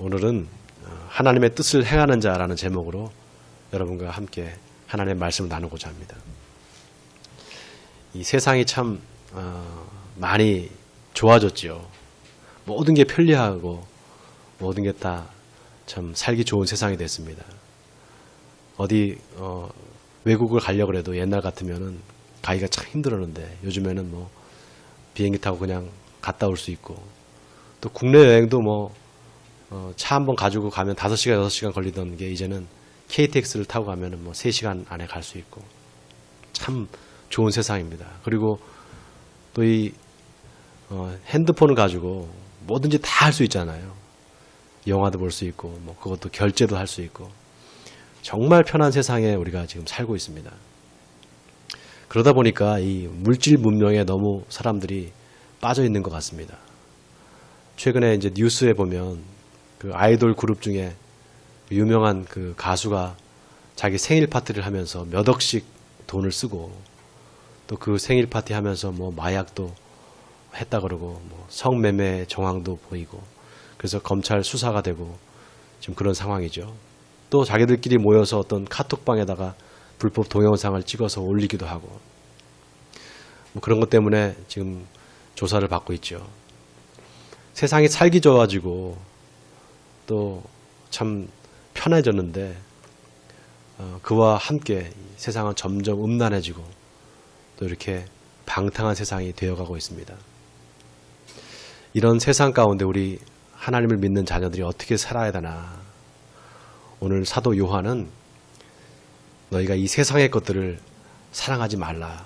오늘은 하나님의 뜻을 행하는 자라는 제목으로 여러분과 함께 하나님의 말씀을 나누고자 합니다. 이 세상이 참 많이 좋아졌죠. 모든 게 편리하고 모든 게 다 참 살기 좋은 세상이 됐습니다. 어디 외국을 가려고 해도 옛날 같으면은 가기가 참 힘들었는데 요즘에는 뭐 비행기 타고 그냥 갔다 올 수 있고, 또 국내 여행도 뭐 차 한 번 가지고 가면 5시간, 6시간 걸리던 게 이제는 KTX를 타고 가면은 뭐 3시간 안에 갈 수 있고, 참 좋은 세상입니다. 그리고 또 이 핸드폰을 가지고 뭐든지 다 할 수 있잖아요. 영화도 볼 수 있고, 뭐 그것도 결제도 할 수 있고, 정말 편한 세상에 우리가 지금 살고 있습니다. 그러다 보니까 이 물질 문명에 너무 사람들이 빠져 있는 것 같습니다. 최근에 이제 뉴스에 보면 그 아이돌 그룹 중에 유명한 그 가수가 자기 생일 파티를 하면서 몇 억씩 돈을 쓰고, 또 그 생일 파티 하면서 뭐 마약도 했다 그러고, 뭐 성매매 정황도 보이고, 그래서 검찰 수사가 되고 지금 그런 상황이죠. 또 자기들끼리 모여서 어떤 카톡방에다가 불법 동영상을 찍어서 올리기도 하고, 뭐 그런 것 때문에 지금 조사를 받고 있죠. 세상이 살기 좋아지고 또 참 편해졌는데 그와 함께 세상은 점점 음란해지고 또 이렇게 방탕한 세상이 되어가고 있습니다. 이런 세상 가운데 우리 하나님을 믿는 자녀들이 어떻게 살아야 되나. 오늘 사도 요한은 너희가 이 세상의 것들을 사랑하지 말라,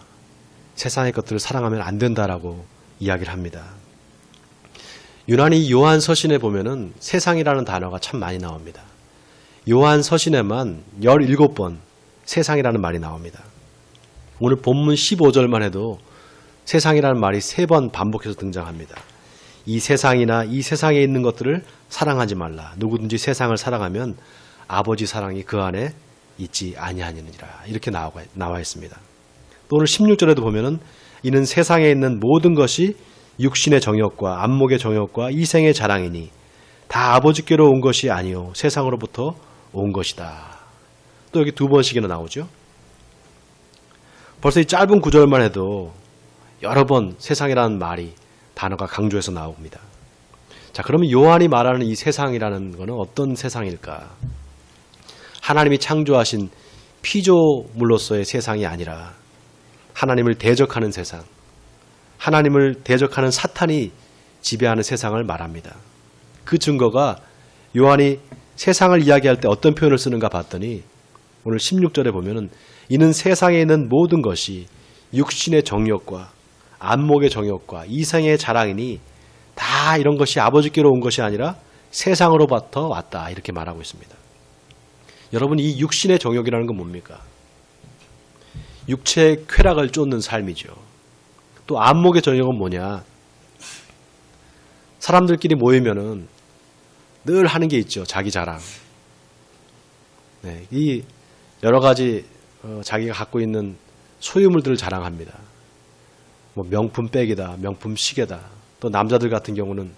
세상의 것들을 사랑하면 안 된다라고 이야기를 합니다. 유난히 요한 서신에 보면은 세상이라는 단어가 참 많이 나옵니다. 요한 서신에만 17번 세상이라는 말이 나옵니다. 오늘 본문 15절만 해도 세상이라는 말이 3번 반복해서 등장합니다. 이 세상이나 이 세상에 있는 것들을 사랑하지 말라. 누구든지 세상을 사랑하면 아버지 사랑이 그 안에 있지 아니하느니라. 이렇게 나와 있습니다. 또 오늘 16절에도 보면은 이는 세상에 있는 모든 것이 육신의 정욕과 안목의 정욕과 이생의 자랑이니 다 아버지께로 온 것이 아니요 세상으로부터 온 것이다. 또 여기 2번씩이나 나오죠. 벌써 이 짧은 구절만 해도 여러 번 세상이라는 말이, 단어가 강조해서 나옵니다. 자, 그러면 요한이 말하는 이 세상이라는 것은 어떤 세상일까? 하나님이 창조하신 피조물로서의 세상이 아니라 하나님을 대적하는 세상, 하나님을 대적하는 사탄이 지배하는 세상을 말합니다. 그 증거가 요한이 세상을 이야기할 때 어떤 표현을 쓰는가 봤더니 오늘 16절에 보면은 이는 세상에 있는 모든 것이 육신의 정욕과 안목의 정욕과 이생의 자랑이니 다 이런 것이 아버지께로 온 것이 아니라 세상으로부터 왔다, 이렇게 말하고 있습니다. 여러분, 이 육신의 정욕이라는 건 뭡니까? 육체의 쾌락을 쫓는 삶이죠. 또 안목의 정욕은 뭐냐? 사람들끼리 모이면은 늘 하는 게 있죠. 자기 자랑. 네, 이 여러 가지 자기가 갖고 있는 소유물들을 자랑합니다. 뭐 명품 백이다, 명품 시계다. 또 남자들 같은 경우는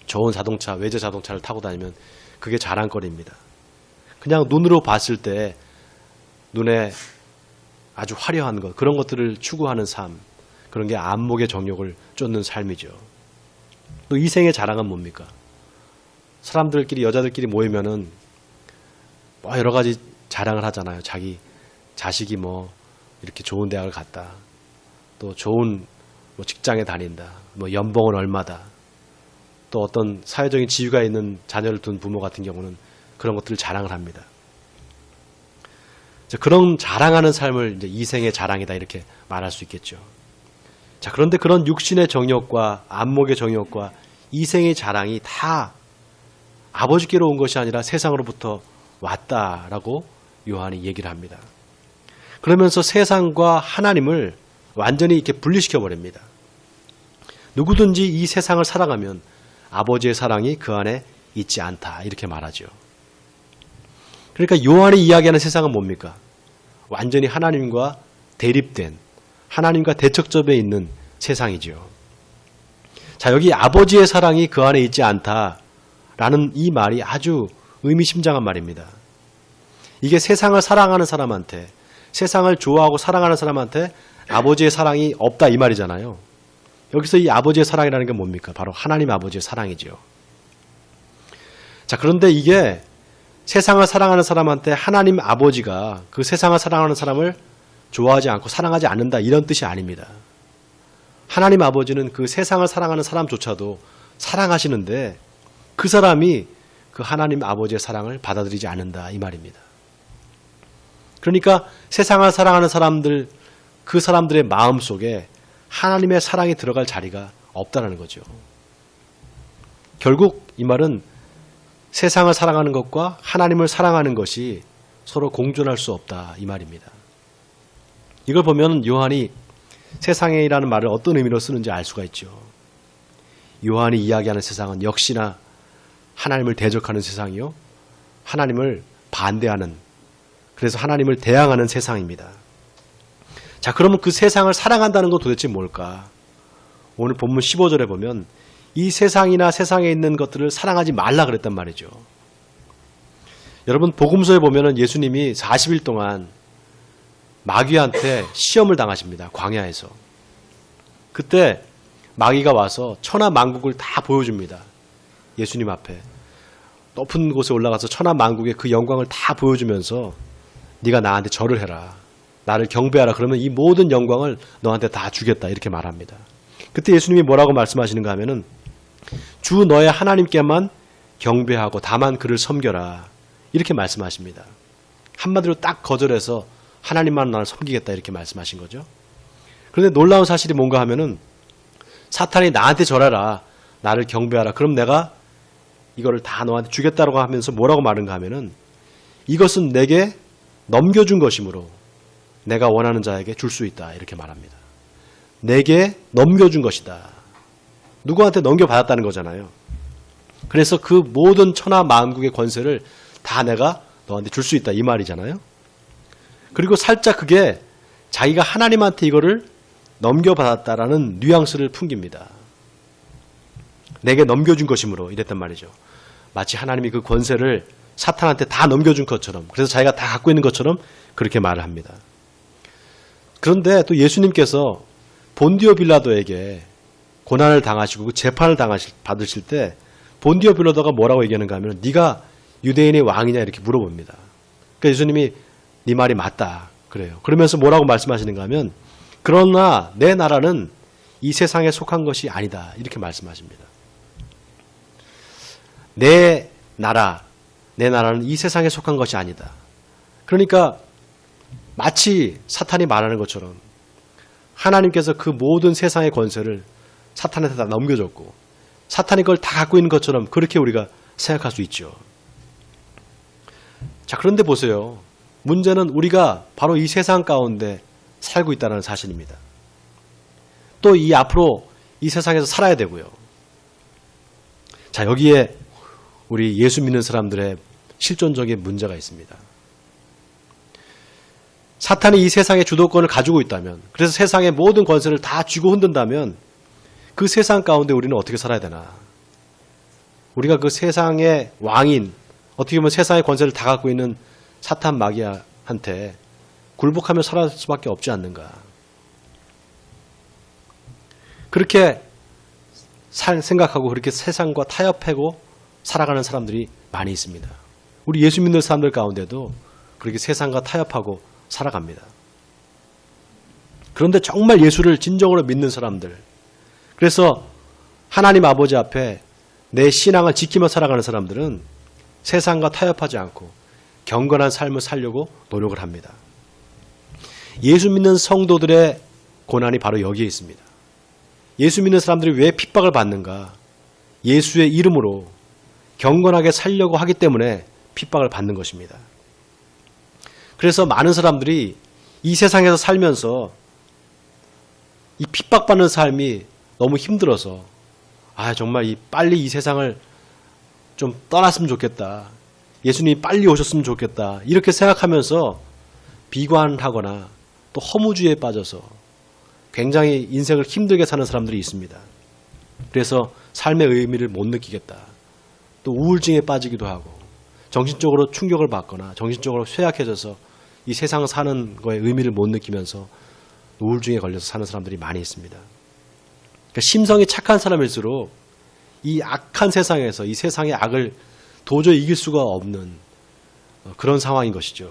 좋은 자동차, 외제 자동차를 타고 다니면 그게 자랑거리입니다. 그냥 눈으로 봤을 때 눈에 아주 화려한 것, 그런 것들을 추구하는 삶, 그런 게 안목의 정욕을 쫓는 삶이죠. 또 이생의 자랑은 뭡니까? 사람들끼리, 여자들끼리 모이면은 뭐 여러 가지 자랑을 하잖아요. 자기 자식이 뭐 이렇게 좋은 대학을 갔다, 또 좋은 뭐 직장에 다닌다, 뭐 연봉은 얼마다, 또 어떤 사회적인 지위가 있는 자녀를 둔 부모 같은 경우는 그런 것들을 자랑을 합니다. 그런 자랑하는 삶을 이제 이생의 자랑이다, 이렇게 말할 수 있겠죠. 자, 그런데 그런 육신의 정욕과 안목의 정욕과 이생의 자랑이 다 아버지께로 온 것이 아니라 세상으로부터 왔다라고 요한이 얘기를 합니다. 그러면서 세상과 하나님을 완전히 이렇게 분리시켜 버립니다. 누구든지 이 세상을 사랑하면 아버지의 사랑이 그 안에 있지 않다, 이렇게 말하죠. 그러니까 요한이 이야기하는 세상은 뭡니까? 완전히 하나님과 대립된, 하나님과 대척점에 있는 세상이죠. 자, 여기 아버지의 사랑이 그 안에 있지 않다라고 라는 이 말이 아주 의미심장한 말입니다. 이게 세상을 사랑하는 사람한테, 세상을 좋아하고 사랑하는 사람한테 아버지의 사랑이 없다 이 말이잖아요. 여기서 이 아버지의 사랑이라는 게 뭡니까? 바로 하나님 아버지의 사랑이죠. 자, 그런데 이게 세상을 사랑하는 사람한테 하나님 아버지가 그 세상을 사랑하는 사람을 좋아하지 않고 사랑하지 않는다 이런 뜻이 아닙니다. 하나님 아버지는 그 세상을 사랑하는 사람조차도 사랑하시는데 그 사람이 그 하나님 아버지의 사랑을 받아들이지 않는다 이 말입니다. 그러니까 세상을 사랑하는 사람들, 그 사람들의 마음속에 하나님의 사랑이 들어갈 자리가 없다는 거죠. 결국 이 말은 세상을 사랑하는 것과 하나님을 사랑하는 것이 서로 공존할 수 없다 이 말입니다. 이걸 보면 요한이 세상이라는 말을 어떤 의미로 쓰는지 알 수가 있죠. 요한이 이야기하는 세상은 역시나 하나님을 대적하는 세상이요, 하나님을 반대하는, 그래서 하나님을 대항하는 세상입니다. 자, 그러면 그 세상을 사랑한다는 건 도대체 뭘까? 오늘 본문 15절에 보면 이 세상이나 세상에 있는 것들을 사랑하지 말라 그랬단 말이죠. 여러분, 복음서에 보면은 예수님이 40일 동안 마귀한테 시험을 당하십니다. 광야에서. 그때 마귀가 와서 천하만국을 다 보여줍니다. 예수님 앞에. 높은 곳에 올라가서 천하만국의 그 영광을 다 보여주면서 네가 나한테 절을 해라. 나를 경배하라. 그러면 이 모든 영광을 너한테 다 주겠다. 이렇게 말합니다. 그때 예수님이 뭐라고 말씀하시는가 하면은 주 너의 하나님께만 경배하고 다만 그를 섬겨라. 이렇게 말씀하십니다. 한마디로 딱 거절해서 하나님만 나를 섬기겠다 이렇게 말씀하신 거죠. 그런데 놀라운 사실이 뭔가 하면은 사탄이 나한테 절하라, 나를 경배하라, 그럼 내가 이거를 다 너한테 주겠다라고 하면서 뭐라고 말한가 하면은 이것은 내게 넘겨준 것이므로 내가 원하는 자에게 줄 수 있다 이렇게 말합니다. 내게 넘겨준 것이다. 누구한테 넘겨받았다는 거잖아요. 그래서 그 모든 천하 만국의 권세를 다 내가 너한테 줄 수 있다 이 말이잖아요. 그리고 살짝 그게 자기가 하나님한테 이거를 넘겨받았다라는 뉘앙스를 풍깁니다. 내게 넘겨준 것이므로 이랬단 말이죠. 마치 하나님이 그 권세를 사탄한테 다 넘겨준 것처럼, 그래서 자기가 다 갖고 있는 것처럼 그렇게 말을 합니다. 그런데 또 예수님께서 본디오 빌라도에게 고난을 당하시고 그 재판을 받으실 때 본디오 빌라도가 뭐라고 얘기하는가 하면 네가 유대인의 왕이냐 이렇게 물어봅니다. 그러니까 예수님이 네 말이 맞다 그래요. 그러면서 뭐라고 말씀하시는가 하면 그러나 내 나라는 이 세상에 속한 것이 아니다 이렇게 말씀하십니다. 내 나라는 이 세상에 속한 것이 아니다. 그러니까 마치 사탄이 말하는 것처럼 하나님께서 그 모든 세상의 권세를 사탄한테 다 넘겨줬고 사탄이 그걸 다 갖고 있는 것처럼 그렇게 우리가 생각할 수 있죠. 자, 그런데 보세요. 문제는 우리가 바로 이 세상 가운데 살고 있다는 사실입니다. 또 이 앞으로 이 세상에서 살아야 되고요. 자, 여기에 우리 예수 믿는 사람들의 실존적인 문제가 있습니다. 사탄이 이 세상의 주도권을 가지고 있다면, 그래서 세상의 모든 권세를 다 쥐고 흔든다면 그 세상 가운데 우리는 어떻게 살아야 되나? 우리가 그 세상의 왕인, 어떻게 보면 세상의 권세를 다 갖고 있는 사탄 마귀한테 굴복하며 살아갈 수밖에 없지 않는가? 그렇게 생각하고 그렇게 세상과 타협하고 살아가는 사람들이 많이 있습니다. 우리 예수 믿는 사람들 가운데도 그렇게 세상과 타협하고 살아갑니다. 그런데 정말 예수를 진정으로 믿는 사람들, 그래서 하나님 아버지 앞에 내 신앙을 지키며 살아가는 사람들은 세상과 타협하지 않고 경건한 삶을 살려고 노력을 합니다. 예수 믿는 성도들의 고난이 바로 여기에 있습니다. 예수 믿는 사람들이 왜 핍박을 받는가? 예수의 이름으로 경건하게 살려고 하기 때문에 핍박을 받는 것입니다. 그래서 많은 사람들이 이 세상에서 살면서 이 핍박받는 삶이 너무 힘들어서 정말 빨리 이 세상을 좀 떠났으면 좋겠다. 예수님이 빨리 오셨으면 좋겠다. 이렇게 생각하면서 비관하거나 또 허무주의에 빠져서 굉장히 인생을 힘들게 사는 사람들이 있습니다. 그래서 삶의 의미를 못 느끼겠다. 또 우울증에 빠지기도 하고 정신적으로 충격을 받거나 정신적으로 쇠약해져서 이 세상 사는 거에 의미를 못 느끼면서 우울증에 걸려서 사는 사람들이 많이 있습니다. 그러니까 심성이 착한 사람일수록 이 악한 세상에서 이 세상의 악을 도저히 이길 수가 없는 그런 상황인 것이죠.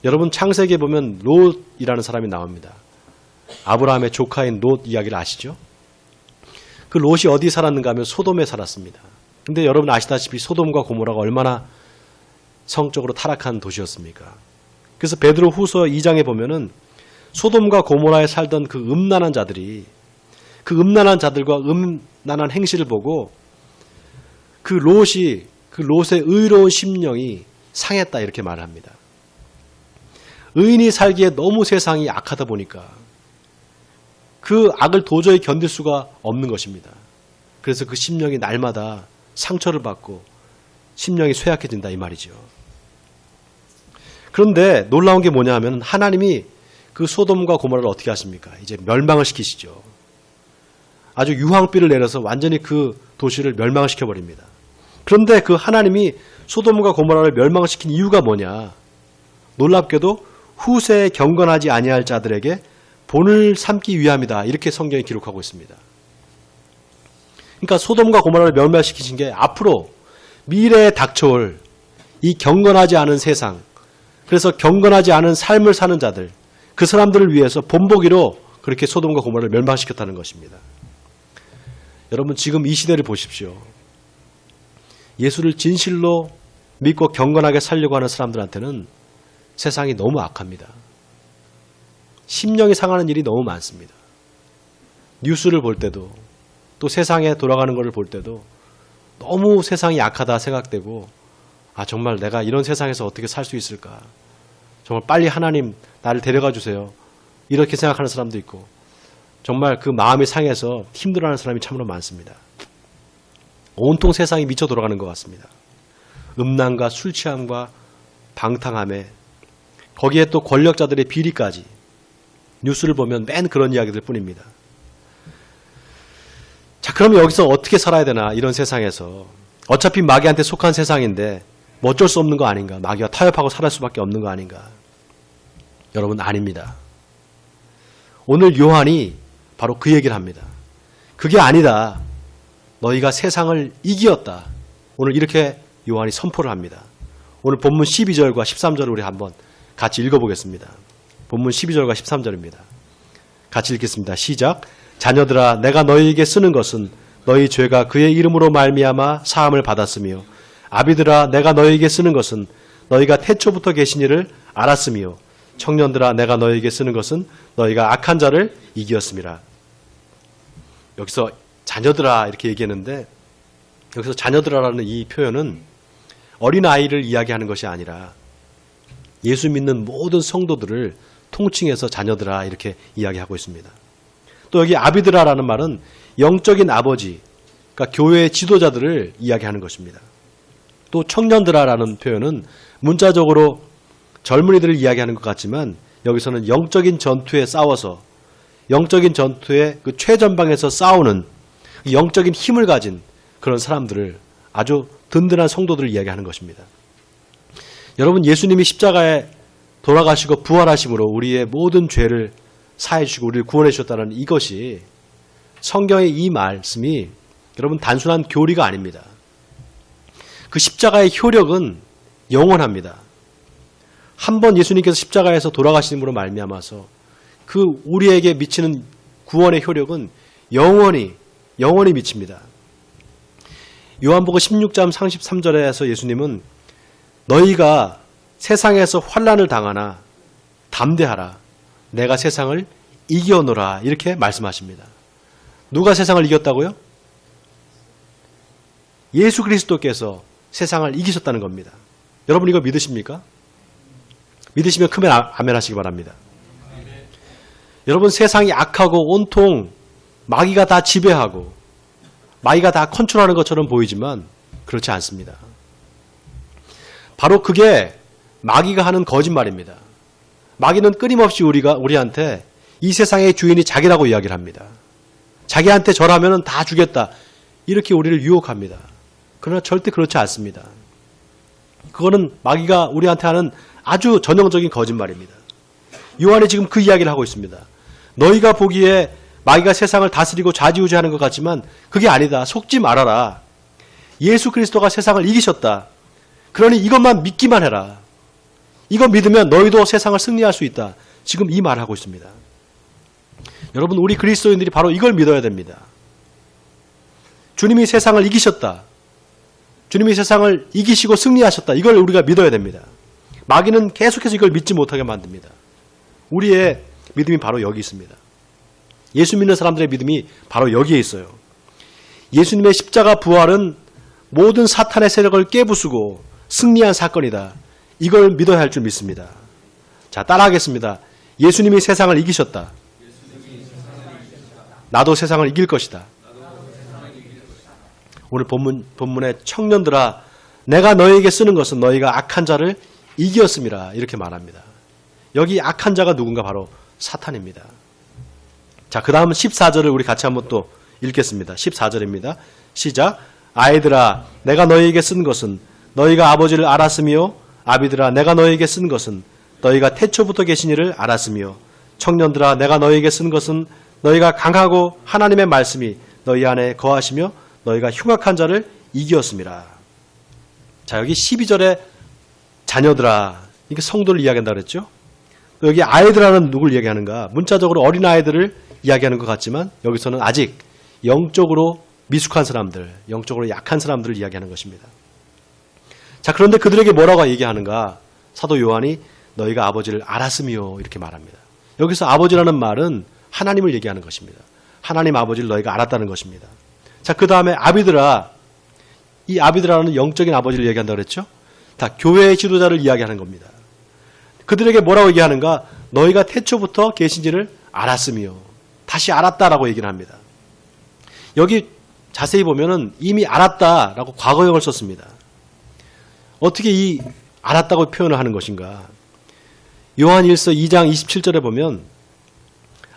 여러분 창세기에 보면 롯이라는 사람이 나옵니다. 아브라함의 조카인 롯 이야기를 아시죠? 그 롯이 어디 살았는가 하면 소돔에 살았습니다. 근데 여러분 아시다시피 소돔과 고모라가 얼마나 성적으로 타락한 도시였습니까? 그래서 베드로 후서 2장에 보면은 소돔과 고모라에 살던 그 음란한 자들이 그 음란한 자들과 음란한 행실을 보고 그 롯의 의로운 심령이 상했다 이렇게 말합니다. 의인이 살기에 너무 세상이 악하다 보니까 그 악을 도저히 견딜 수가 없는 것입니다. 그래서 그 심령이 날마다 상처를 받고 심령이 쇠약해진다 이 말이죠. 그런데 놀라운 게 뭐냐 하면 하나님이 그 소돔과 고모라를 어떻게 하십니까? 이제 멸망을 시키시죠. 아주 유황비를 내려서 완전히 그 도시를 멸망을 시켜버립니다. 그런데 그 하나님이 소돔과 고모라를 멸망시킨 이유가 뭐냐? 놀랍게도 후세에 경건하지 아니할 자들에게 본을 삼기 위함이다. 이렇게 성경이 기록하고 있습니다. 그러니까 소돔과 고모라를 멸망시키신 게 앞으로 미래에 닥쳐올 이 경건하지 않은 세상, 그래서 경건하지 않은 삶을 사는 자들, 그 사람들을 위해서 본보기로 그렇게 소돔과 고모라를 멸망시켰다는 것입니다. 여러분 지금 이 시대를 보십시오. 예수를 진실로 믿고 경건하게 살려고 하는 사람들한테는 세상이 너무 악합니다. 심령이 상하는 일이 너무 많습니다. 뉴스를 볼 때도 또 세상에 돌아가는 것을 볼 때도 너무 세상이 악하다 생각되고 정말 내가 이런 세상에서 어떻게 살 수 있을까? 정말 빨리 하나님 나를 데려가 주세요. 이렇게 생각하는 사람도 있고 정말 그 마음이 상해서 힘들어하는 사람이 참으로 많습니다. 온통 세상이 미쳐 돌아가는 것 같습니다. 음란과 술 취함과 방탕함에 거기에 또 권력자들의 비리까지 뉴스를 보면 맨 그런 이야기들 뿐입니다. 자, 그러면 여기서 어떻게 살아야 되나 이런 세상에서 어차피 마귀한테 속한 세상인데 뭐 어쩔 수 없는 거 아닌가? 마귀와 타협하고 살할 수밖에 없는 거 아닌가? 여러분 아닙니다. 오늘 요한이 바로 그 얘기를 합니다. 그게 아니다. 너희가 세상을 이기었다. 오늘 이렇게 요한이 선포를 합니다. 오늘 본문 12절과 13절을 우리 한번 같이 읽어보겠습니다. 본문 12절과 13절입니다. 같이 읽겠습니다. 시작. 자녀들아 내가 너희에게 쓰는 것은 너희 죄가 그의 이름으로 말미암아 사함을 받았으며 아비들아 내가 너희에게 쓰는 것은 너희가 태초부터 계신 이를 알았으며 청년들아 내가 너희에게 쓰는 것은 너희가 악한 자를 이기었음이라. 여기서 자녀들아 이렇게 얘기했는데 여기서 자녀들아라는 이 표현은 어린아이를 이야기하는 것이 아니라 예수 믿는 모든 성도들을 통칭해서 자녀들아 이렇게 이야기하고 있습니다. 또 여기 아비들아라는 말은 영적인 아버지, 그러니까 교회의 지도자들을 이야기하는 것입니다. 또 청년들아라는 표현은 문자적으로 젊은이들을 이야기하는 것 같지만 여기서는 영적인 전투에 싸워서 영적인 전투의 그 최전방에서 싸우는 영적인 힘을 가진 그런 사람들을 아주 든든한 성도들을 이야기하는 것입니다. 여러분 예수님이 십자가에 돌아가시고 부활하심으로 우리의 모든 죄를 사해 주시고 우리를 구원해 주셨다는 이것이 성경의 이 말씀이 여러분 단순한 교리가 아닙니다. 그 십자가의 효력은 영원합니다. 한번 예수님께서 십자가에서 돌아가심으로 말미암아서 그 우리에게 미치는 구원의 효력은 영원히 미칩니다. 요한복음 16장 33절에서 예수님은 너희가 세상에서 환난을 당하나 담대하라. 내가 세상을 이겨노라. 이렇게 말씀하십니다. 누가 세상을 이겼다고요? 예수 그리스도께서 세상을 이기셨다는 겁니다. 여러분 이거 믿으십니까? 믿으시면 크면 아멘 하시기 바랍니다. 여러분 세상이 악하고 온통 마귀가 다 지배하고 마귀가 다 컨트롤하는 것처럼 보이지만 그렇지 않습니다. 바로 그게 마귀가 하는 거짓말입니다. 마귀는 끊임없이 우리한테 이 세상의 주인이 자기라고 이야기를 합니다. 자기한테 절하면 다 주겠다. 이렇게 우리를 유혹합니다. 그러나 절대 그렇지 않습니다. 그거는 마귀가 우리한테 하는 아주 전형적인 거짓말입니다. 요한이 지금 그 이야기를 하고 있습니다. 너희가 보기에 마귀가 세상을 다스리고 좌지우지하는 것 같지만 그게 아니다. 속지 말아라. 예수 그리스도가 세상을 이기셨다. 그러니 이것만 믿기만 해라. 이거 믿으면 너희도 세상을 승리할 수 있다. 지금 이 말을 하고 있습니다. 여러분, 우리 그리스도인들이 바로 이걸 믿어야 됩니다. 주님이 세상을 이기셨다. 주님이 세상을 이기시고 승리하셨다. 이걸 우리가 믿어야 됩니다. 마귀는 계속해서 이걸 믿지 못하게 만듭니다. 우리의 믿음이 바로 여기 있습니다. 예수 믿는 사람들의 믿음이 바로 여기에 있어요. 예수님의 십자가 부활은 모든 사탄의 세력을 깨부수고 승리한 사건이다. 이걸 믿어야 할 줄 믿습니다. 자, 따라하겠습니다. 예수님이 세상을 이기셨다. 나도 세상을 이길 것이다. 오늘 본문의 청년들아, 내가 너희에게 쓰는 것은 너희가 악한 자를 이기었음이라 이렇게 말합니다. 여기 악한 자가 누군가? 바로 사탄입니다. 자, 그 다음 14절을 우리 같이 한번 또 읽겠습니다. 14절입니다. 시작. 아이들아, 내가 너희에게 쓴 것은 너희가 아버지를 알았으며, 아비들아, 내가 너희에게 쓴 것은 너희가 태초부터 계신 이를 알았으며, 청년들아, 내가 너희에게 쓴 것은 너희가 강하고 하나님의 말씀이 너희 안에 거하시며 너희가 흉악한 자를 이기었음이라. 자, 여기 12절에 자녀들아, 이게 성도를 이야기한다 그랬죠? 여기 아이들아는 누굴 이야기하는가? 문자적으로 어린아이들을 이야기하는 것 같지만 여기서는 아직 영적으로 미숙한 사람들, 영적으로 약한 사람들을 이야기하는 것입니다. 자, 그런데 그들에게 뭐라고 얘기하는가? 사도 요한이 너희가 아버지를 알았으며 이렇게 말합니다. 여기서 아버지라는 말은 하나님을 얘기하는 것입니다. 하나님 아버지를 너희가 알았다는 것입니다. 자, 그 다음에 아비들아, 이 아비들아는 영적인 아버지를 얘기한다고 그랬죠? 다 교회의 지도자를 이야기하는 겁니다. 그들에게 뭐라고 얘기하는가? 너희가 태초부터 계신지를 알았으며, 다시 알았다라고 얘기를 합니다. 여기 자세히 보면은 이미 알았다라고 과거형을 썼습니다. 어떻게 이 알았다고 표현을 하는 것인가? 요한 1서 2장 27절에 보면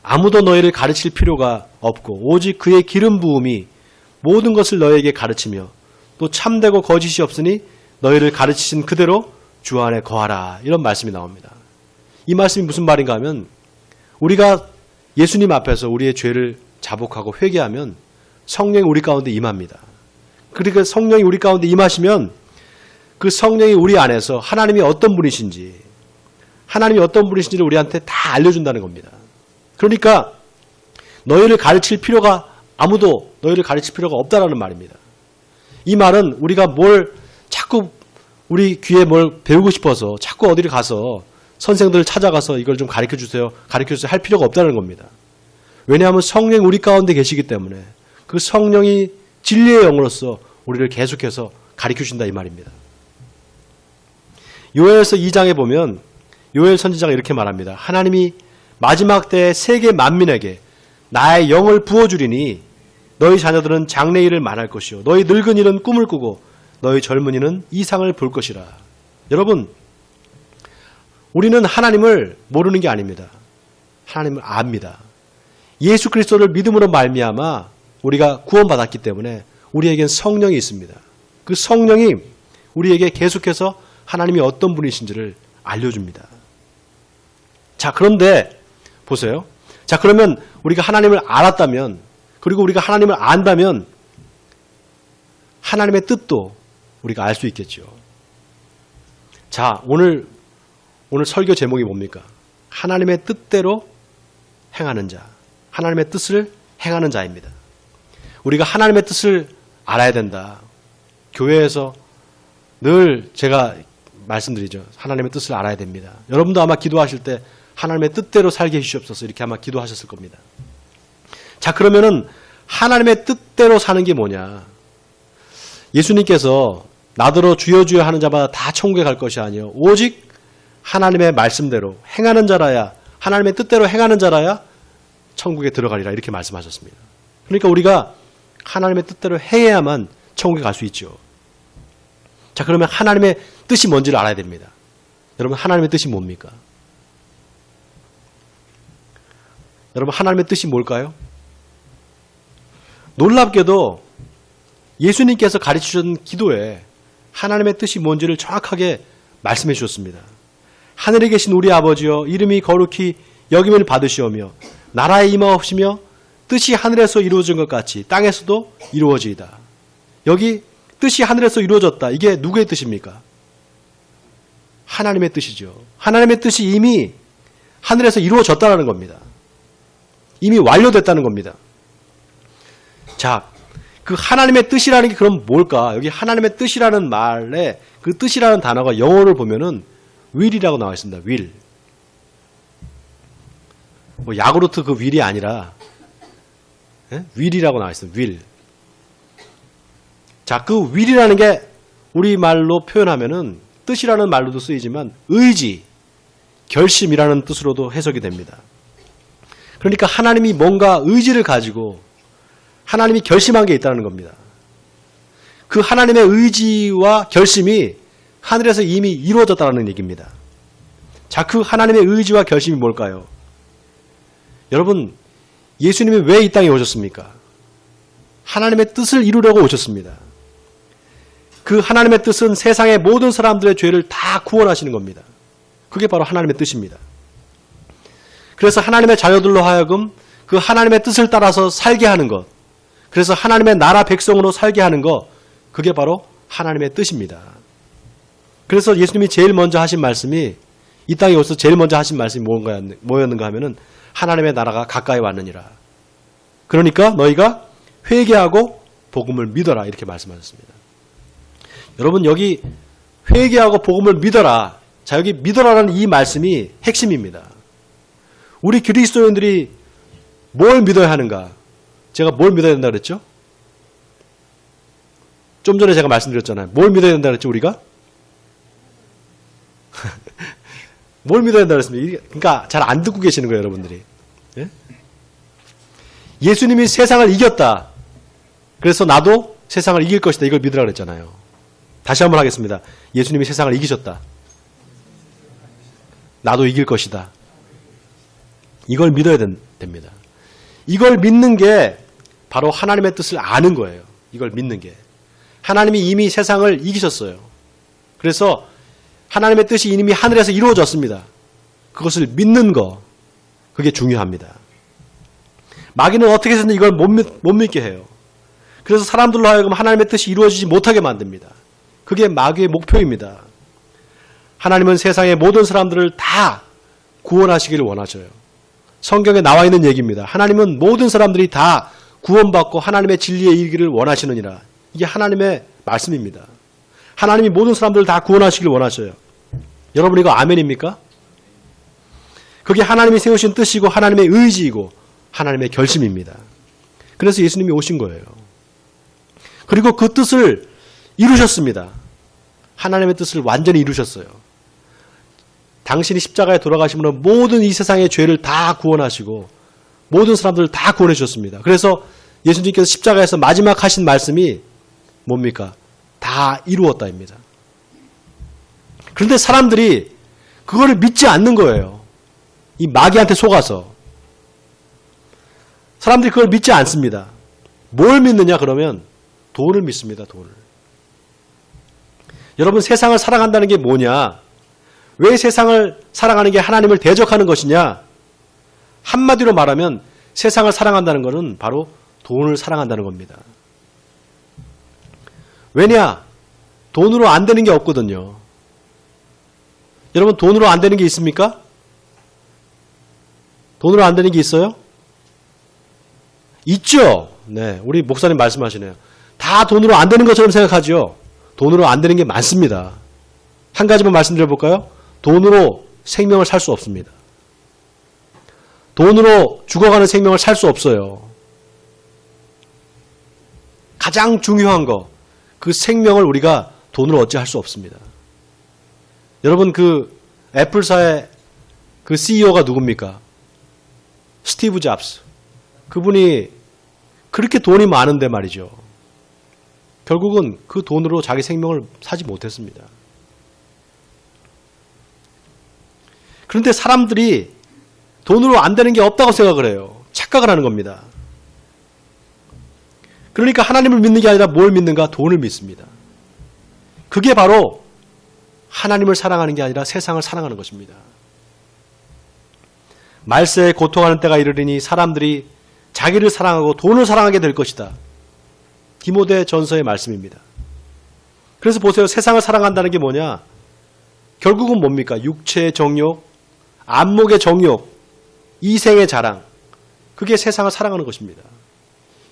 아무도 너희를 가르칠 필요가 없고 오직 그의 기름 부음이 모든 것을 너희에게 가르치며 또 참되고 거짓이 없으니 너희를 가르치신 그대로 주 안에 거하라. 이런 말씀이 나옵니다. 이 말씀이 무슨 말인가 하면 우리가 예수님 앞에서 우리의 죄를 자복하고 회개하면 성령이 우리 가운데 임합니다. 그러니까 성령이 우리 가운데 임하시면 그 성령이 우리 안에서 하나님이 어떤 분이신지, 하나님이 어떤 분이신지를 우리한테 다 알려준다는 겁니다. 그러니까 너희를 가르칠 필요가, 아무도 너희를 가르칠 필요가 없다라는 말입니다. 이 말은 우리가 뭘 자꾸 우리 귀에 뭘 배우고 싶어서 자꾸 어디를 가서 선생들을 찾아가서 이걸 좀 가르쳐주세요 할 필요가 없다는 겁니다. 왜냐하면 성령이 우리 가운데 계시기 때문에 그 성령이 진리의 영으로서 우리를 계속해서 가르쳐준다 이 말입니다. 요엘서 2장에 보면 요엘 선지자가 이렇게 말합니다. 하나님이 마지막 때에 세계 만민에게 나의 영을 부어주리니 너희 자녀들은 장래일을 말할 것이요 너희 늙은이는 꿈을 꾸고 너희 젊은이는 이상을 볼 것이라. 여러분, 우리는 하나님을 모르는 게 아닙니다. 하나님을 압니다. 예수 그리스도를 믿음으로 말미암아 우리가 구원받았기 때문에 우리에겐 성령이 있습니다. 그 성령이 우리에게 계속해서 하나님이 어떤 분이신지를 알려줍니다. 자, 그런데 보세요. 자, 그러면 우리가 하나님을 알았다면, 그리고 우리가 하나님을 안다면 하나님의 뜻도 우리가 알 수 있겠죠. 자, 오늘 설교 제목이 뭡니까? 하나님의 뜻대로 행하는 자, 하나님의 뜻을 행하는 자입니다. 우리가 하나님의 뜻을 알아야 된다. 교회에서 늘 제가 말씀드리죠. 하나님의 뜻을 알아야 됩니다. 여러분도 아마 기도하실 때 하나님의 뜻대로 살게 해주시옵소서 이렇게 아마 기도하셨을 겁니다. 자, 그러면은 하나님의 뜻대로 사는 게 뭐냐? 예수님께서 나더러 주여 주여 하는 자마다 다 천국에 갈 것이 아니요 오직 하나님의 말씀대로 행하는 자라야, 하나님의 뜻대로 행하는 자라야 천국에 들어가리라 이렇게 말씀하셨습니다. 그러니까 우리가 하나님의 뜻대로 행해야만 천국에 갈 수 있죠. 자, 그러면 하나님의 뜻이 뭔지를 알아야 됩니다. 여러분, 하나님의 뜻이 뭡니까? 여러분, 하나님의 뜻이 뭘까요? 놀랍게도 예수님께서 가르치신 기도에 하나님의 뜻이 뭔지를 정확하게 말씀해 주셨습니다. 하늘에 계신 우리 아버지여 이름이 거룩히 여김을 받으시오며 나라에 임하옵시며 뜻이 하늘에서 이루어진 것 같이 땅에서도 이루어지이다. 여기 뜻이 하늘에서 이루어졌다. 이게 누구의 뜻입니까? 하나님의 뜻이죠. 하나님의 뜻이 이미 하늘에서 이루어졌다는 겁니다. 이미 완료됐다는 겁니다. 자, 그 하나님의 뜻이라는 게 그럼 뭘까? 여기 하나님의 뜻이라는 말에 그 뜻이라는 단어가 영어를 보면은 will이라고 나와 있습니다. will. 뭐 야구르트 그 will이 아니라 will이라고 나와 있습니다. will. 자, 그 will이라는 게 우리말로 표현하면은 뜻이라는 말로도 쓰이지만 의지, 결심이라는 뜻으로도 해석이 됩니다. 그러니까 하나님이 뭔가 의지를 가지고 하나님이 결심한 게 있다는 겁니다. 그 하나님의 의지와 결심이 하늘에서 이미 이루어졌다는 얘기입니다. 자, 그 하나님의 의지와 결심이 뭘까요? 여러분, 예수님이 왜 이 땅에 오셨습니까? 하나님의 뜻을 이루려고 오셨습니다. 그 하나님의 뜻은 세상의 모든 사람들의 죄를 다 구원하시는 겁니다. 그게 바로 하나님의 뜻입니다. 그래서 하나님의 자녀들로 하여금 그 하나님의 뜻을 따라서 살게 하는 것, 그래서 하나님의 나라 백성으로 살게 하는 것, 그게 바로 하나님의 뜻입니다. 그래서 예수님이 제일 먼저 하신 말씀이, 이 땅에 오셔서 제일 먼저 하신 말씀이 뭐였는가 하면은 하나님의 나라가 가까이 왔느니라. 그러니까 너희가 회개하고 복음을 믿어라, 이렇게 말씀하셨습니다. 여러분, 여기 회개하고 복음을 믿어라. 자, 여기 믿어라라는 이 말씀이 핵심입니다. 우리 그리스도인들이 뭘 믿어야 하는가? 제가 뭘 믿어야 된다 그랬죠? 좀 전에 제가 말씀드렸잖아요. 뭘 믿어야 된다 그랬죠, 우리가? 뭘 믿어야 된다 그랬습니다. 그러니까 잘 안 듣고 계시는 거예요, 여러분들이. 예? 예수님이 세상을 이겼다. 그래서 나도 세상을 이길 것이다. 이걸 믿으라 그랬잖아요. 다시 한번 하겠습니다. 예수님이 세상을 이기셨다. 나도 이길 것이다. 이걸 믿어야 됩니다. 이걸 믿는 게 바로 하나님의 뜻을 아는 거예요. 이걸 믿는 게. 하나님이 이미 세상을 이기셨어요. 그래서 하나님의 뜻이 이미 하늘에서 이루어졌습니다. 그것을 믿는 거, 그게 중요합니다. 마귀는 어떻게 해서든 이걸 못 믿게 해요. 그래서 사람들로 하여금 하나님의 뜻이 이루어지지 못하게 만듭니다. 그게 마귀의 목표입니다. 하나님은 세상의 모든 사람들을 다 구원하시기를 원하셔요. 성경에 나와 있는 얘기입니다. 하나님은 모든 사람들이 다 구원받고 하나님의 진리에 이르기를 원하시느니라. 이게 하나님의 말씀입니다. 하나님이 모든 사람들을 다 구원하시기를 원하셔요. 여러분, 이거 아멘입니까? 그게 하나님이 세우신 뜻이고 하나님의 의지이고 하나님의 결심입니다. 그래서 예수님이 오신 거예요. 그리고 그 뜻을 이루셨습니다. 하나님의 뜻을 완전히 이루셨어요. 당신이 십자가에 돌아가심으로 모든 이 세상의 죄를 다 구원하시고 모든 사람들을 다 구원해 주셨습니다. 그래서 예수님께서 십자가에서 마지막 하신 말씀이 뭡니까? 다 이루었다입니다. 그런데 사람들이 그거를 믿지 않는 거예요. 이 마귀한테 속아서. 사람들이 그걸 믿지 않습니다. 뭘 믿느냐 그러면 돈을 믿습니다. 돈을. 여러분, 세상을 사랑한다는 게 뭐냐? 왜 세상을 사랑하는 게 하나님을 대적하는 것이냐? 한마디로 말하면 세상을 사랑한다는 것은 바로 돈을 사랑한다는 겁니다. 왜냐? 돈으로 안 되는 게 없거든요. 여러분, 돈으로 안 되는 게 있습니까? 돈으로 안 되는 게 있어요? 있죠. 네, 우리 목사님 말씀하시네요. 다 돈으로 안 되는 것처럼 생각하죠. 돈으로 안 되는 게 많습니다. 한 가지만 말씀드려볼까요? 돈으로 생명을 살 수 없습니다. 돈으로 죽어가는 생명을 살 수 없어요. 가장 중요한 거, 그 생명을 우리가 돈으로 어찌할 수 없습니다. 여러분, 그 애플사의 그 CEO가 누굽니까? 스티브 잡스. 그분이 그렇게 돈이 많은데 말이죠. 결국은 그 돈으로 자기 생명을 사지 못했습니다. 그런데 사람들이 돈으로 안 되는 게 없다고 생각을 해요. 착각을 하는 겁니다. 그러니까 하나님을 믿는 게 아니라 뭘 믿는가? 돈을 믿습니다. 그게 바로 하나님을 사랑하는 게 아니라 세상을 사랑하는 것입니다. 말세에 고통하는 때가 이르리니 사람들이 자기를 사랑하고 돈을 사랑하게 될 것이다. 디모데 전서의 말씀입니다. 그래서 보세요. 세상을 사랑한다는 게 뭐냐? 결국은 뭡니까? 육체의 정욕, 안목의 정욕, 이생의 자랑. 그게 세상을 사랑하는 것입니다.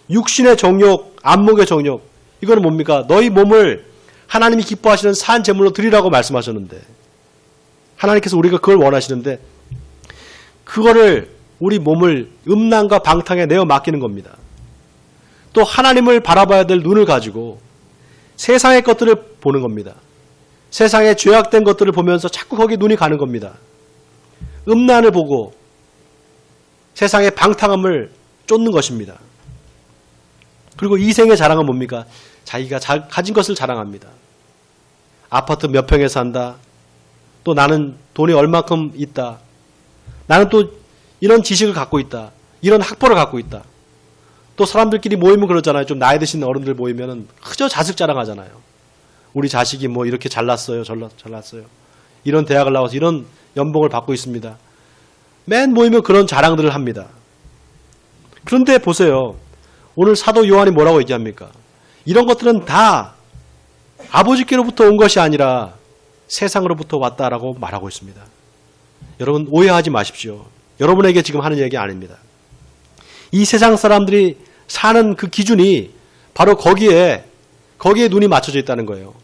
육신의 정욕, 안목의 정욕. 이거는 뭡니까? 너희 몸을 하나님이 기뻐하시는 산 제물로 드리라고 말씀하셨는데 하나님께서 우리가 그걸 원하시는데 그거를 우리 몸을 음란과 방탕에 내어 맡기는 겁니다. 또 하나님을 바라봐야 될 눈을 가지고 세상의 것들을 보는 겁니다. 세상의 죄악된 것들을 보면서 자꾸 거기에 눈이 가는 겁니다. 음란을 보고 세상의 방탕함을 쫓는 것입니다. 그리고 이생의 자랑은 뭡니까? 자기가 가진 것을 자랑합니다. 아파트 몇 평에 산다. 또 나는 돈이 얼마큼 있다. 나는 또 이런 지식을 갖고 있다. 이런 학벌을 갖고 있다. 또 사람들끼리 모이면 그러잖아요. 좀 나이 드신 어른들 모이면은 그저 자식 자랑하잖아요. 우리 자식이 뭐 이렇게 잘났어요. 잘났어요. 이런 대학을 나와서 이런 연봉을 받고 있습니다. 맨 모이면 그런 자랑들을 합니다. 그런데 보세요. 오늘 사도 요한이 뭐라고 얘기합니까? 이런 것들은 다 아버지께로부터 온 것이 아니라 세상으로부터 왔다라고 말하고 있습니다. 여러분 오해하지 마십시오. 여러분에게 지금 하는 얘기 아닙니다. 이 세상 사람들이 사는 그 기준이 바로 거기에 눈이 맞춰져 있다는 거예요.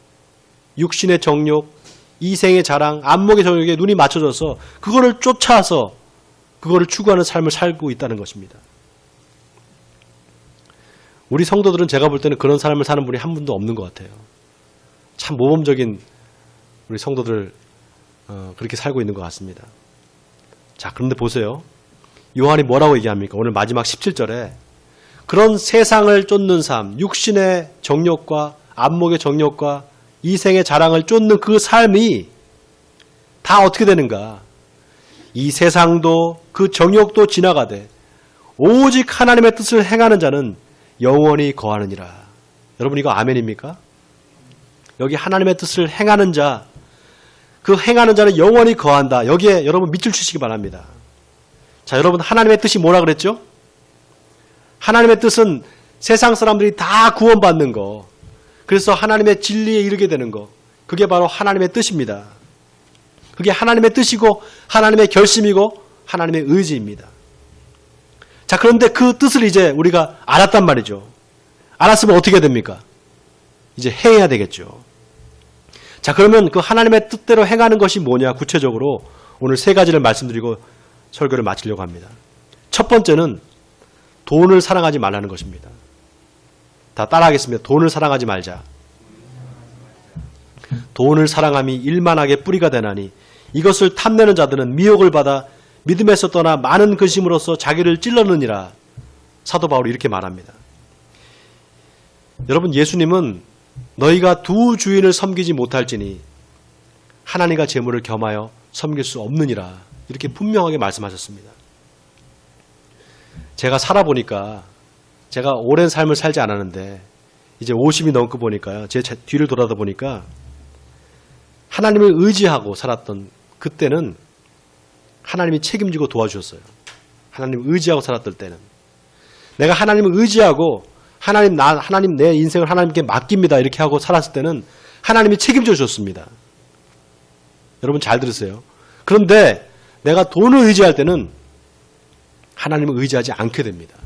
육신의 정욕, 이생의 자랑, 안목의 정욕에 눈이 맞춰져서 그거를 쫓아서 그거를 추구하는 삶을 살고 있다는 것입니다. 우리 성도들은 제가 볼 때는 그런 삶을 사는 분이 한 분도 없는 것 같아요. 참 모범적인 우리 성도들 그렇게 살고 있는 것 같습니다. 자, 그런데 보세요. 요한이 뭐라고 얘기합니까? 오늘 마지막 17절에 그런 세상을 쫓는 삶, 육신의 정욕과 안목의 정욕과 이생의 자랑을 쫓는 그 삶이 다 어떻게 되는가? 이 세상도 그 정욕도 지나가되 오직 하나님의 뜻을 행하는 자는 영원히 거하느니라. 여러분 이거 아멘입니까? 여기 하나님의 뜻을 행하는 자, 그 행하는 자는 영원히 거한다. 여기에 여러분 밑줄 치시기 바랍니다. 자, 여러분 하나님의 뜻이 뭐라 그랬죠? 하나님의 뜻은 세상 사람들이 다 구원받는 거, 그래서 하나님의 진리에 이르게 되는 거, 그게 바로 하나님의 뜻입니다. 그게 하나님의 뜻이고 하나님의 결심이고 하나님의 의지입니다. 자, 그런데 그 뜻을 이제 우리가 알았단 말이죠. 알았으면 어떻게 됩니까? 이제 행해야 되겠죠. 자, 그러면 그 하나님의 뜻대로 행하는 것이 뭐냐? 구체적으로 오늘 세 가지를 말씀드리고 설교를 마치려고 합니다. 첫 번째는 돈을 사랑하지 말라는 것입니다. 다 따라하겠습니다. 돈을 사랑하지 말자. 돈을 사랑함이 일만하게 뿌리가 되나니 이것을 탐내는 자들은 미혹을 받아 믿음에서 떠나 많은 근심으로써 자기를 찔러느니라. 사도 바울이 이렇게 말합니다. 여러분 예수님은 너희가 두 주인을 섬기지 못할지니 하나님과 재물을 겸하여 섬길 수 없느니라. 이렇게 분명하게 말씀하셨습니다. 제가 살아보니까 제가 오랜 삶을 살지 않았는데 이제 50이 넘고 보니까요. 제 뒤를 돌아다 보니까 하나님을 의지하고 살았던 그때는 하나님이 책임지고 도와주셨어요. 하나님을 의지하고 살았던 때는. 내가 하나님을 의지하고 하나님 내 인생을 하나님께 맡깁니다. 이렇게 하고 살았을 때는 하나님이 책임져 주셨습니다. 여러분 잘 들으세요. 그런데 내가 돈을 의지할 때는 하나님을 의지하지 않게 됩니다.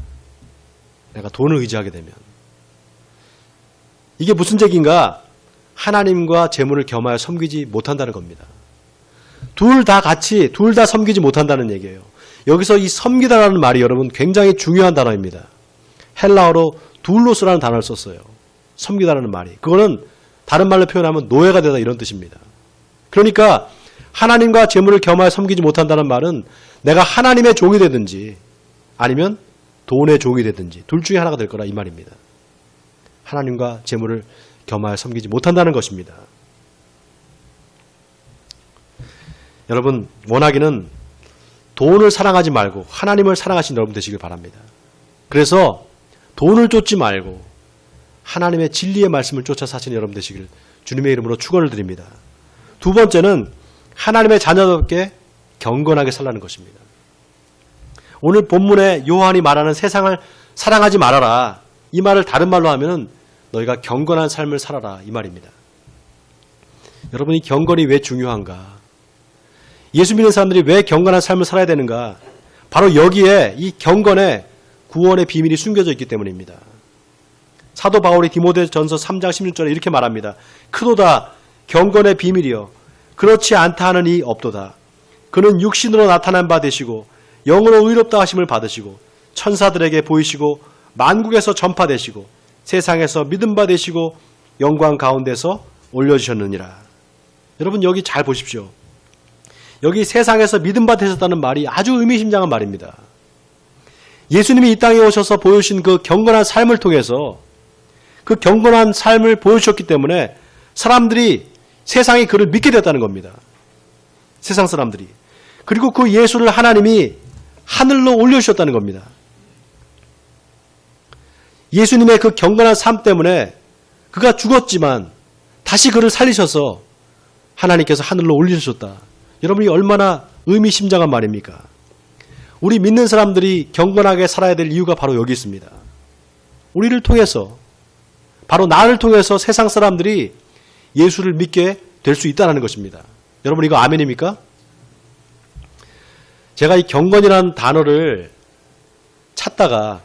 내가 돈을 의지하게 되면. 이게 무슨 얘기인가? 하나님과 재물을 겸하여 섬기지 못한다는 겁니다. 둘 다 섬기지 못한다는 얘기예요. 여기서 이 섬기다라는 말이 여러분 굉장히 중요한 단어입니다. 헬라어로 둘로스라는 단어를 썼어요. 섬기다라는 말이. 그거는 다른 말로 표현하면 노예가 되다 이런 뜻입니다. 그러니까 하나님과 재물을 겸하여 섬기지 못한다는 말은 내가 하나님의 종이 되든지 아니면 돈의 종이 되든지 둘 중에 하나가 될 거라 이 말입니다. 하나님과 재물을 겸하여 섬기지 못한다는 것입니다. 여러분 원하기는 돈을 사랑하지 말고 하나님을 사랑하신 여러분 되시길 바랍니다. 그래서 돈을 쫓지 말고 하나님의 진리의 말씀을 쫓아 사시는 여러분 되시길 주님의 이름으로 축원을 드립니다. 두 번째는 하나님의 자녀답게 경건하게 살라는 것입니다. 오늘 본문에 요한이 말하는 세상을 사랑하지 말아라. 이 말을 다른 말로 하면 너희가 경건한 삶을 살아라. 이 말입니다. 여러분, 이 경건이 왜 중요한가? 예수 믿는 사람들이 왜 경건한 삶을 살아야 되는가? 바로 여기에 이 경건의 구원의 비밀이 숨겨져 있기 때문입니다. 사도 바울이 디모데전서 3장 16절에 이렇게 말합니다. 크도다 경건의 비밀이여 그렇지 않다 하는 이 없도다. 그는 육신으로 나타난 바 되시고 영으로 의롭다 하심을 받으시고 천사들에게 보이시고 만국에서 전파되시고 세상에서 믿음 바 되시고 영광 가운데서 올려주셨느니라. 여러분, 여기 잘 보십시오. 여기 세상에서 믿음 바 되셨다는 말이 아주 의미심장한 말입니다. 예수님이 이 땅에 오셔서 보여주신 그 경건한 삶을 통해서 그 경건한 삶을 보여주셨기 때문에 사람들이 세상이 그를 믿게 됐다는 겁니다. 세상 사람들이. 그리고 그 예수를 하나님이 하늘로 올려주셨다는 겁니다. 예수님의 그 경건한 삶 때문에 그가 죽었지만 다시 그를 살리셔서 하나님께서 하늘로 올리셨다. 여러분이 얼마나 의미심장한 말입니까? 우리 믿는 사람들이 경건하게 살아야 될 이유가 바로 여기 있습니다. 우리를 통해서, 바로 나를 통해서 세상 사람들이 예수를 믿게 될 수 있다는 것입니다. 여러분, 이거 아멘입니까? 제가 이 경건이라는 단어를 찾다가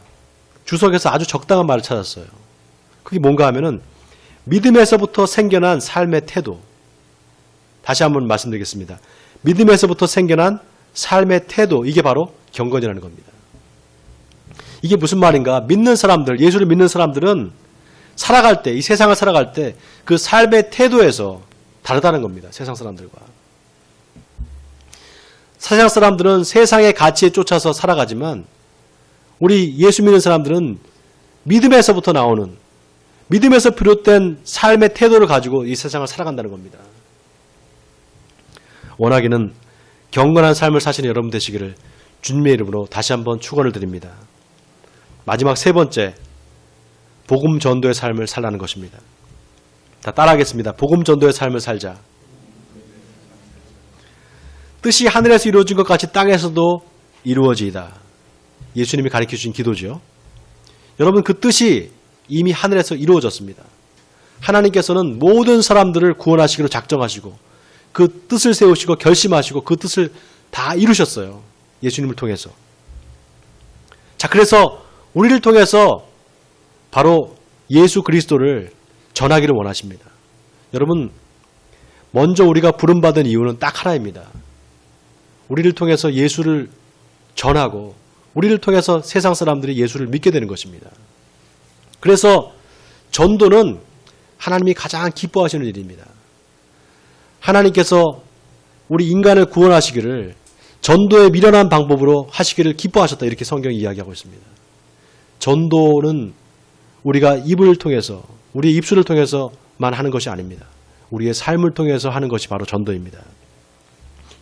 주석에서 아주 적당한 말을 찾았어요. 그게 뭔가 하면은 믿음에서부터 생겨난 삶의 태도. 다시 한번 말씀드리겠습니다. 믿음에서부터 생겨난 삶의 태도, 이게 바로 경건이라는 겁니다. 이게 무슨 말인가? 믿는 사람들, 예수를 믿는 사람들은 살아갈 때, 이 세상을 살아갈 때 그 삶의 태도에서 다르다는 겁니다. 세상 사람들과. 세상 사람들은 세상의 가치에 쫓아서 살아가지만 우리 예수 믿는 사람들은 믿음에서부터 나오는, 믿음에서 비롯된 삶의 태도를 가지고 이 세상을 살아간다는 겁니다. 원하기는 경건한 삶을 사시는 여러분 되시기를 주님의 이름으로 다시 한번 축원을 드립니다. 마지막 세 번째, 복음 전도의 삶을 살라는 것입니다. 다 따라하겠습니다. 복음 전도의 삶을 살자. 뜻이 하늘에서 이루어진 것 같이 땅에서도 이루어지이다. 예수님이 가르쳐주신 기도죠. 여러분, 그 뜻이 이미 하늘에서 이루어졌습니다. 하나님께서는 모든 사람들을 구원하시기로 작정하시고 그 뜻을 세우시고 결심하시고 그 뜻을 다 이루셨어요. 예수님을 통해서. 자, 그래서 우리를 통해서 바로 예수 그리스도를 전하기를 원하십니다. 여러분, 먼저 우리가 부름받은 이유는 딱 하나입니다. 우리를 통해서 예수를 전하고 우리를 통해서 세상 사람들이 예수를 믿게 되는 것입니다. 그래서 전도는 하나님이 가장 기뻐하시는 일입니다. 하나님께서 우리 인간을 구원하시기를 전도의 미련한 방법으로 하시기를 기뻐하셨다, 이렇게 성경이 이야기하고 있습니다. 전도는 우리가 입을 통해서, 우리의 입술을 통해서만 하는 것이 아닙니다. 우리의 삶을 통해서 하는 것이 바로 전도입니다.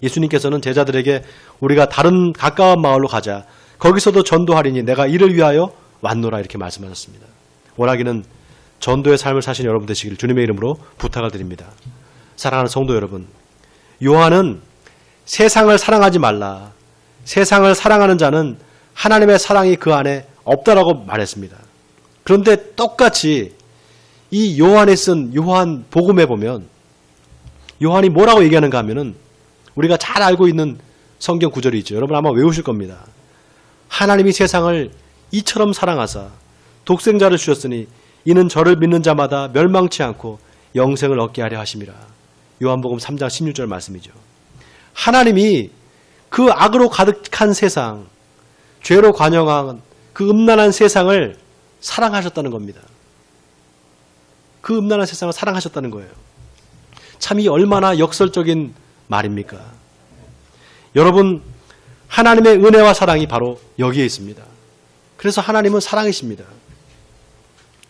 예수님께서는 제자들에게 우리가 다른 가까운 마을로 가자, 거기서도 전도하리니 내가 이를 위하여 왔노라, 이렇게 말씀하셨습니다. 원하기는 전도의 삶을 사시는 여러분 되시길 주님의 이름으로 부탁을 드립니다. 사랑하는 성도 여러분, 요한은 세상을 사랑하지 말라, 세상을 사랑하는 자는 하나님의 사랑이 그 안에 없다라고 말했습니다. 그런데 똑같이 이 요한이 쓴 요한 복음에 보면 요한이 뭐라고 얘기하는가 하면은 우리가 잘 알고 있는 성경 구절이 있죠. 여러분 아마 외우실 겁니다. 하나님이 세상을 이처럼 사랑하사 독생자를 주셨으니 이는 저를 믿는 자마다 멸망치 않고 영생을 얻게 하려 하심이라. 요한복음 3장 16절 말씀이죠. 하나님이 그 악으로 가득한 세상, 죄로 관영한 그 음란한 세상을 사랑하셨다는 겁니다. 그 음란한 세상을 사랑하셨다는 거예요. 참 이 얼마나 역설적인 말입니까? 여러분, 하나님의 은혜와 사랑이 바로 여기에 있습니다. 그래서 하나님은 사랑이십니다.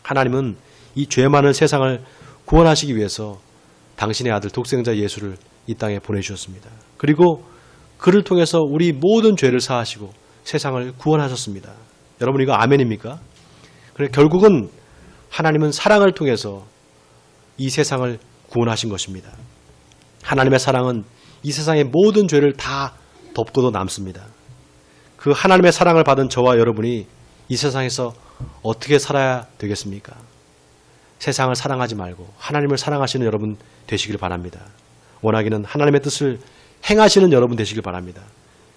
하나님은 이 죄 많은 세상을 구원하시기 위해서 당신의 아들 독생자 예수를 이 땅에 보내주셨습니다. 그리고 그를 통해서 우리 모든 죄를 사하시고 세상을 구원하셨습니다. 여러분 이거 아멘입니까? 그래 결국은 하나님은 사랑을 통해서 이 세상을 구원하신 것입니다. 하나님의 사랑은 이 세상의 모든 죄를 다 덮고도 남습니다. 그 하나님의 사랑을 받은 저와 여러분이 이 세상에서 어떻게 살아야 되겠습니까? 세상을 사랑하지 말고 하나님을 사랑하시는 여러분 되시길 바랍니다. 원하기는 하나님의 뜻을 행하시는 여러분 되시길 바랍니다.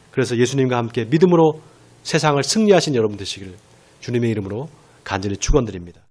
그래서 예수님과 함께 믿음으로 세상을 승리하신 여러분 되시길 주님의 이름으로 간절히 축원드립니다.